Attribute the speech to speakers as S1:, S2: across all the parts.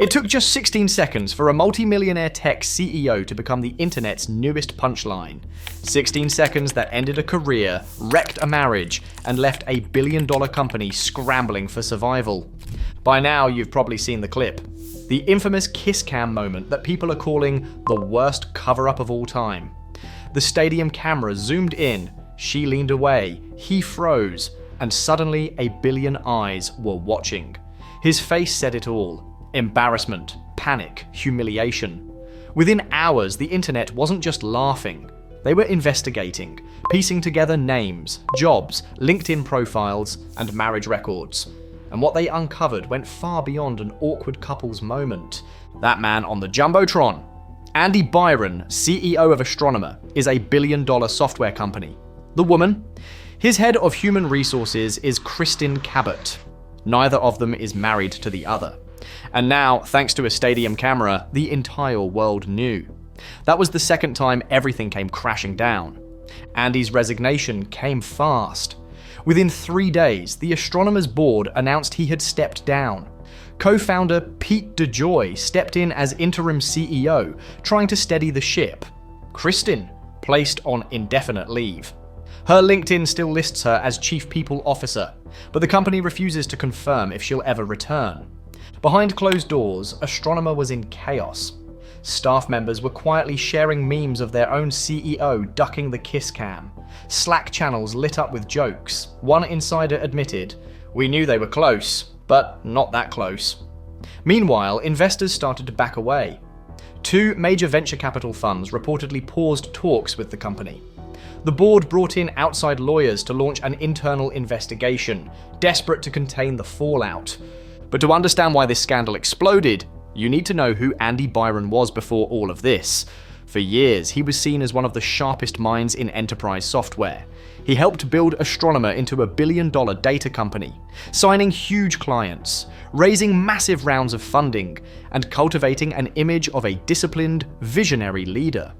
S1: It took just 16 seconds for a multimillionaire tech CEO to become the internet's newest punchline. 16 seconds that ended a career, wrecked a marriage, and left a billion-dollar company scrambling for survival. By now, you've probably seen the clip. The infamous kiss cam moment that people are calling the worst cover-up of all time. The stadium camera zoomed in, she leaned away, he froze, and suddenly a billion eyes were watching. His face said it all. Embarrassment, panic, humiliation. Within hours, the internet wasn't just laughing. They were investigating, piecing together names, jobs, LinkedIn profiles, and marriage records. And what they uncovered went far beyond an awkward couple's moment. That man on the Jumbotron. Andy Byron, CEO of Astronomer, is a billion-dollar software company. The woman? His head of human resources is Kristen Cabot. Neither of them is married to the other. And now, thanks to a stadium camera, the entire world knew. That was the second time everything came crashing down. Andy's resignation came fast. Within 3 days, the Astronomer's board announced he had stepped down. Co-founder Pete DeJoy stepped in as interim CEO, trying to steady the ship. Kristen, placed on indefinite leave. Her LinkedIn still lists her as Chief People Officer, but the company refuses to confirm if she'll ever return. Behind closed doors, Astronomer was in chaos. Staff members were quietly sharing memes of their own CEO ducking the kiss cam. Slack channels lit up with jokes. One insider admitted, "We knew they were close, but not that close." Meanwhile, investors started to back away. 2 major venture capital funds reportedly paused talks with the company. The board brought in outside lawyers to launch an internal investigation, desperate to contain the fallout. But to understand why this scandal exploded, you need to know who Andy Byron was before all of this. For years, he was seen as one of the sharpest minds in enterprise software. He helped build Astronomer into a billion-dollar data company, signing huge clients, raising massive rounds of funding, and cultivating an image of a disciplined, visionary leader.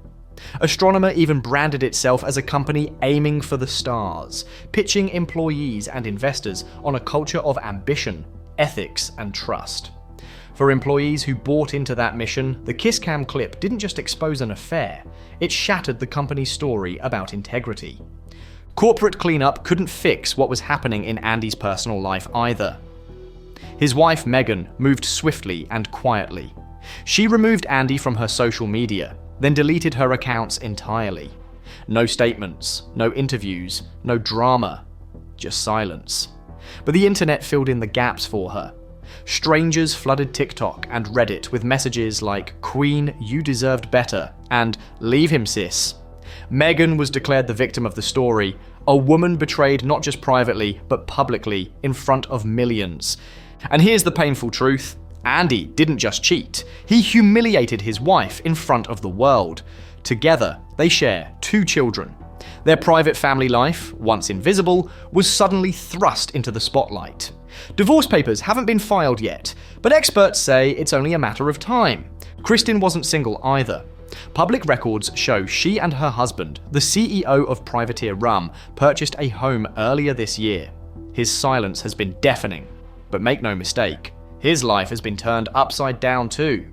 S1: Astronomer even branded itself as a company aiming for the stars, pitching employees and investors on a culture of ambition, ethics, and trust. For employees who bought into that mission, the kiss cam clip didn't just expose an affair, it shattered the company's story about integrity. Corporate cleanup couldn't fix what was happening in Andy's personal life either. His wife Megan moved swiftly and quietly. She removed Andy from her social media, then deleted her accounts entirely. No statements, no interviews, no drama, just silence. But the internet filled in the gaps for her. Strangers flooded TikTok and Reddit with messages like, "Queen, you deserved better," and "Leave him, sis." Megan was declared the victim of the story, a woman betrayed not just privately, but publicly, in front of millions. And here's the painful truth. Andy didn't just cheat, he humiliated his wife in front of the world. Together, they share 2 children. Their private family life, once invisible, was suddenly thrust into the spotlight. Divorce papers haven't been filed yet, but experts say it's only a matter of time. Kristen wasn't single either. Public records show she and her husband, the CEO of Privateer Rum, purchased a home earlier this year. His silence has been deafening, but make no mistake, his life has been turned upside down too.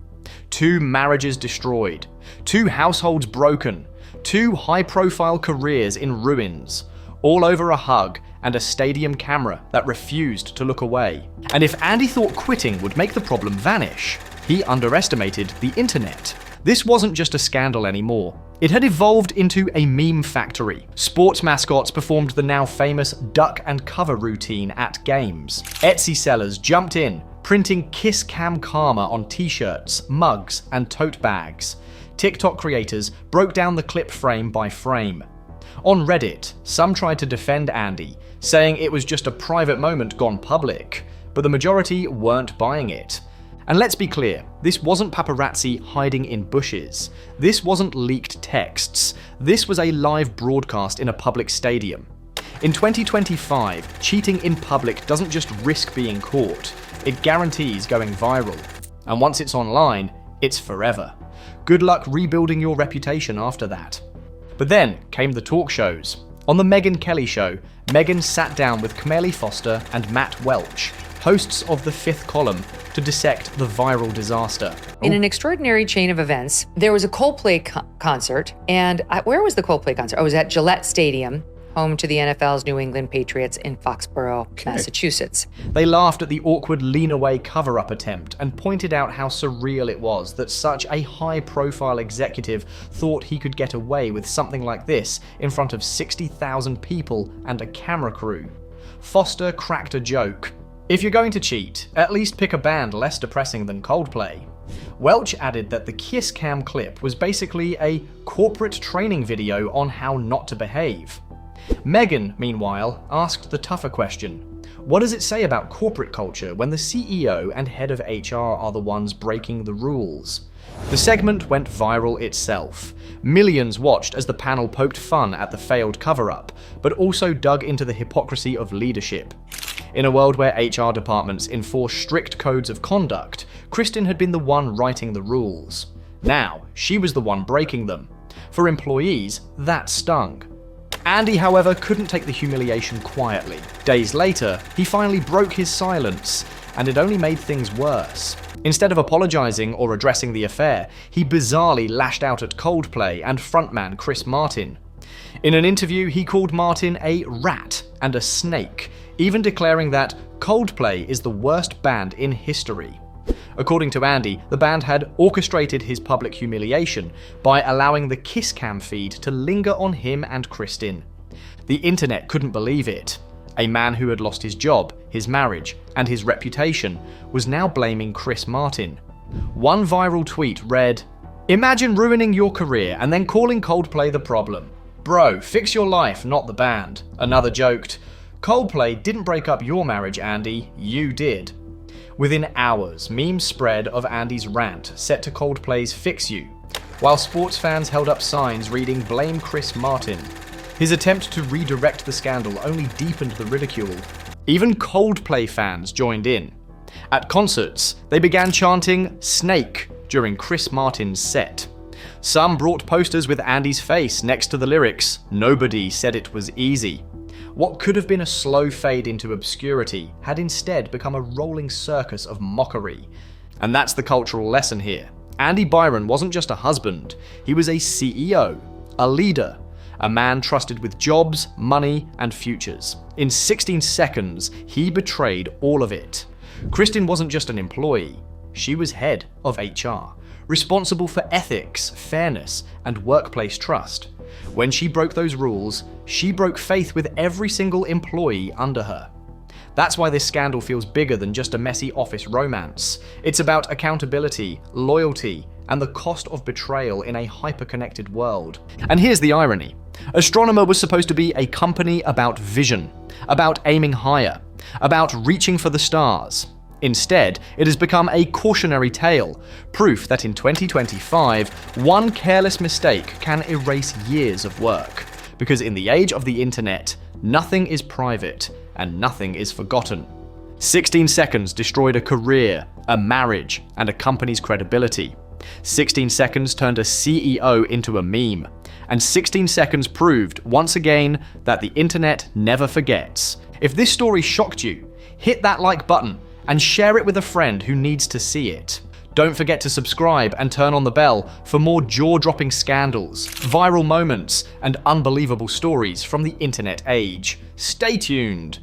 S1: 2 marriages destroyed, 2 households broken, 2 high-profile careers in ruins, all over a hug and a stadium camera that refused to look away. And if Andy thought quitting would make the problem vanish, he underestimated the internet. This wasn't just a scandal anymore. It had evolved into a meme factory. Sports mascots performed the now famous duck and cover routine at games. Etsy sellers jumped in, printing Kiss Cam Karma on t-shirts, mugs, and tote bags. TikTok creators broke down the clip frame by frame. On Reddit, some tried to defend Andy, saying it was just a private moment gone public, but the majority weren't buying it. And let's be clear, this wasn't paparazzi hiding in bushes. This wasn't leaked texts. This was a live broadcast in a public stadium. In 2025, cheating in public doesn't just risk being caught, it guarantees going viral. And once it's online, it's forever. Good luck rebuilding your reputation after that. But then came the talk shows. On the Megyn Kelly show, Megyn sat down with Camille Foster and Matt Welch, hosts of the Fifth Column, to dissect the viral disaster.
S2: In an extraordinary chain of events, there was a Coldplay concert, and where was the Coldplay concert? I was at Gillette Stadium, home to the NFL's New England Patriots in Foxborough, Massachusetts.
S1: They laughed at the awkward lean-away cover-up attempt and pointed out how surreal it was that such a high-profile executive thought he could get away with something like this in front of 60,000 people and a camera crew. Foster cracked a joke. If you're going to cheat, at least pick a band less depressing than Coldplay. Welch added that the Kiss Cam clip was basically a corporate training video on how not to behave. Meghan, meanwhile, asked the tougher question. What does it say about corporate culture when the CEO and head of HR are the ones breaking the rules? The segment went viral itself. Millions watched as the panel poked fun at the failed cover-up, but also dug into the hypocrisy of leadership. In a world where HR departments enforce strict codes of conduct, Kristen had been the one writing the rules. Now, she was the one breaking them. For employees, that stung. Andy, however, couldn't take the humiliation quietly. Days later, he finally broke his silence, and it only made things worse. Instead of apologizing or addressing the affair, he bizarrely lashed out at Coldplay and frontman Chris Martin. In an interview, he called Martin a rat and a snake, even declaring that Coldplay is the worst band in history. According to Andy, the band had orchestrated his public humiliation by allowing the Kiss Cam feed to linger on him and Kristen. The internet couldn't believe it. A man who had lost his job, his marriage, and his reputation was now blaming Chris Martin. One viral tweet read, "Imagine ruining your career and then calling Coldplay the problem. Bro, fix your life, not the band." Another joked, "Coldplay didn't break up your marriage, Andy, you did." Within hours, memes spread of Andy's rant set to Coldplay's Fix You, while sports fans held up signs reading "Blame Chris Martin." His attempt to redirect the scandal only deepened the ridicule. Even Coldplay fans joined in. At concerts, they began chanting "Snake" during Chris Martin's set. Some brought posters with Andy's face next to the lyrics, "Nobody said it was easy." What could have been a slow fade into obscurity had instead become a rolling circus of mockery. And that's the cultural lesson here. Andy Byron wasn't just a husband, he was a CEO, a leader, a man trusted with jobs, money, and futures. In 16 seconds, he betrayed all of it. Kristen wasn't just an employee, she was head of HR, responsible for ethics, fairness, and workplace trust. When she broke those rules, she broke faith with every single employee under her. That's why this scandal feels bigger than just a messy office romance. It's about accountability, loyalty, and the cost of betrayal in a hyper-connected world. And here's the irony. Astronomer was supposed to be a company about vision, about aiming higher, about reaching for the stars. Instead, it has become a cautionary tale, proof that in 2025, one careless mistake can erase years of work. Because in the age of the internet, nothing is private and nothing is forgotten. 16 seconds destroyed a career, a marriage, and a company's credibility. 16 seconds turned a CEO into a meme. And 16 seconds proved, once again, that the internet never forgets. If this story shocked you, hit that like button and share it with a friend who needs to see it. Don't forget to subscribe and turn on the bell for more jaw-dropping scandals, viral moments, and unbelievable stories from the internet age. Stay tuned!